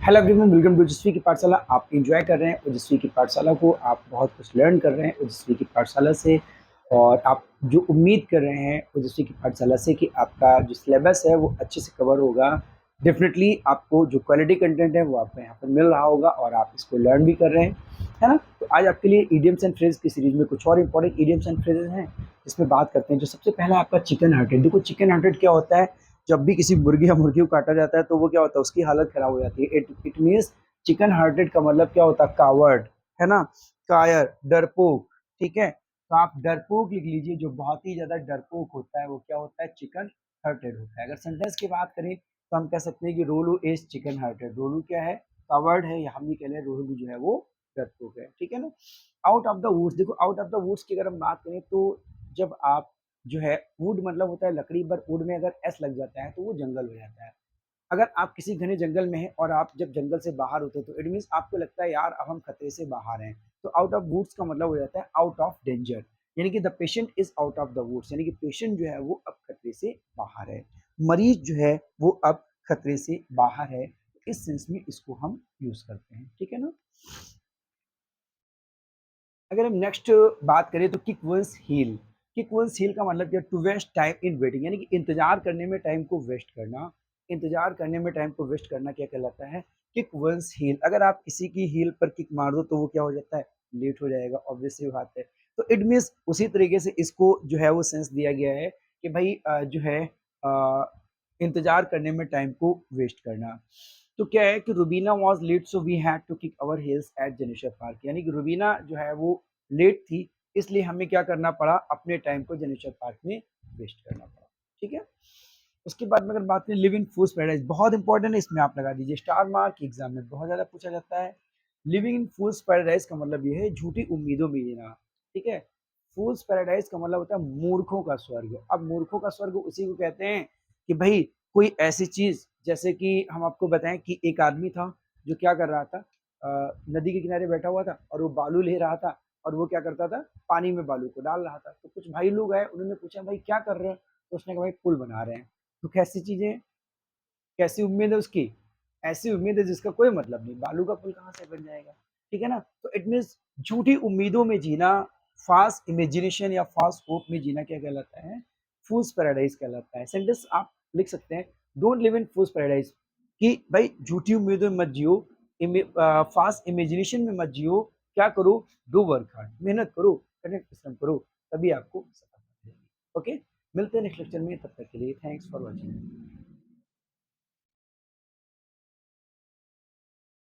Hello everyone, welcome to ओजस्वी की पाठशाला। आप एंजॉय कर रहे हैं ओजस्वी की पाठशाला को, आप बहुत कुछ लर्न कर रहे हैं ओजस्वी की पाठशाला से। और आप जो उम्मीद कर रहे हैं ओजस्वी की पाठशाला से कि आपका जो सिलेबस है वो अच्छे से कवर होगा। डेफिनेटली आपको जो क्वालिटी कंटेंट है वो आपको यहाँ पर मिल रहा होगा और आप इसको लर्न भी कर रहे हैं, है ना। तो आज आपके लिए इडियम्स एंड फ्रेज की सीरीज में कुछ और इंपॉर्टेंट इडियम्स एंड फ्रेजेस हैं जिसमें बात करते हैं। जो सबसे पहला आपका चिकन हार्टेड। देखो चिकन हार्टेड क्या होता है। जब भी किसी मुर्गी या मुर्गी को काटा जाता है तो वो क्या होता है, उसकी हालत खराब हो जाती है। इट मीन्स चिकन हार्टेड का मतलब क्या होता है, कावर्ड, है ना, कायर, डरपोक। ठीक है, तो आप डरपोक लिख लीजिए। जो बहुत ही ज्यादा डरपोक होता है वो क्या होता है, चिकन हार्टेड होता है। अगर सेंटेंस की बात करें तो हम कह सकते हैं कि रोलू इज चिकन हार्टेड। रोलू क्या है, कावर्ड है, या हम भी कह रहे हैं रोलू जो है वो डरपोक है। ठीक है ना। आउट ऑफ द वुड्स, देखो आउट ऑफ द वुड्स की अगर हम बात करें तो जब आप जो है, वुड मतलब होता है लकड़ी, पर वुड में अगर एस लग जाता है तो वो जंगल हो जाता है। अगर आप किसी घने जंगल में हैं और आप जब जंगल से बाहर होते हैं तो इट मीन्स आपको लगता है यार अब हम खतरे से बाहर हैं। तो आउट ऑफ वुड्स का मतलब हो जाता है आउट ऑफ डेंजर, यानी कि the patient is out of the woods, यानी कि पेशेंट जो है वो अब खतरे से बाहर है। मरीज जो है वो अब खतरे से बाहर है। इस सेंस में इसको हम यूज करते हैं। ठीक है ना। अगर हम नेक्स्ट बात करें तो kick one's heel. Kick one's heel का मतलब क्या, to waste time in waiting, यानी कि इंतजार करने में टाइम को वेस्ट करना। इंतजार करने में टाइम को वेस्ट करना क्या कहलाता है, किक वंस हील। अगर आप किसी की हील पर किक मार दो तो वो क्या हो जाता है, लेट हो जाएगा, ऑब्वियस सी बात है। तो इट मीन्स उसी तरीके से इसको जो है वो सेंस दिया गया है कि भाई जो है इंतजार करने में टाइम को वेस्ट करना। तो क्या है कि Rubina was late so we had to kick our heels at Janeshwar park, यानी कि रुबीना जो है वो लेट थी, इसलिए हमें क्या करना पड़ा, अपने टाइम को जनेश्वर पार्क में वेस्ट करना पड़ा। ठीक है। उसके बाद में अगर बात करें लिव इन फूड्स पैराडाइज, बहुत इंपॉर्टेंट है, इसमें आप लगा दीजिए स्टार मार्क। एग्जाम में बहुत ज्यादा पूछा जाता है। लिविंग इन फूड्स पैराडाइज का मतलब ये है झूठी उम्मीदों में जीना। ठीक है। फूल्स पैराडाइज का मतलब होता है मूर्खों का स्वर्ग। अब मूर्खों का स्वर्ग उसी को कहते हैं कि भाई कोई ऐसी चीज, जैसे कि हम आपको बताएं कि एक आदमी था जो क्या कर रहा था, नदी के किनारे बैठा हुआ था और वो बालू ले रहा था। और वो क्या करता था, पानी में बालू को डाल रहा था। तो कुछ भाई लोग आए, उन्होंने पूछा भाई क्या कर रहे हैं, तो उसने कहा भाई पुल बना रहे हैं। तो कैसी चीजें, कैसी उम्मीद है उसकी, ऐसी उम्मीद है जिसका कोई मतलब नहीं, बालू का पुल कहाँ से बन जाएगा। ठीक है ना। तो इट मीन्स झूठी उम्मीदों में जीना, फास्ट इमेजिनेशन या फास्ट होप में जीना क्या कहलाता है, फूल्स पैराडाइज कहलाता है। सेंटेंस आप लिख सकते हैं, don't live in fools paradise, कि भाई झूठी उम्मीदों में मत जियो, फास्ट इमेजिनेशन में मत जियो। क्या करो, डू वर्क हार्ड, मेहनत करो, कठिन परिश्रम करो, तभी आपको सफलता मिलेगी। ओके, मिलते हैं नेक्स्ट लेक्चर में, तब तक के लिए थैंक्स फॉर वॉचिंग।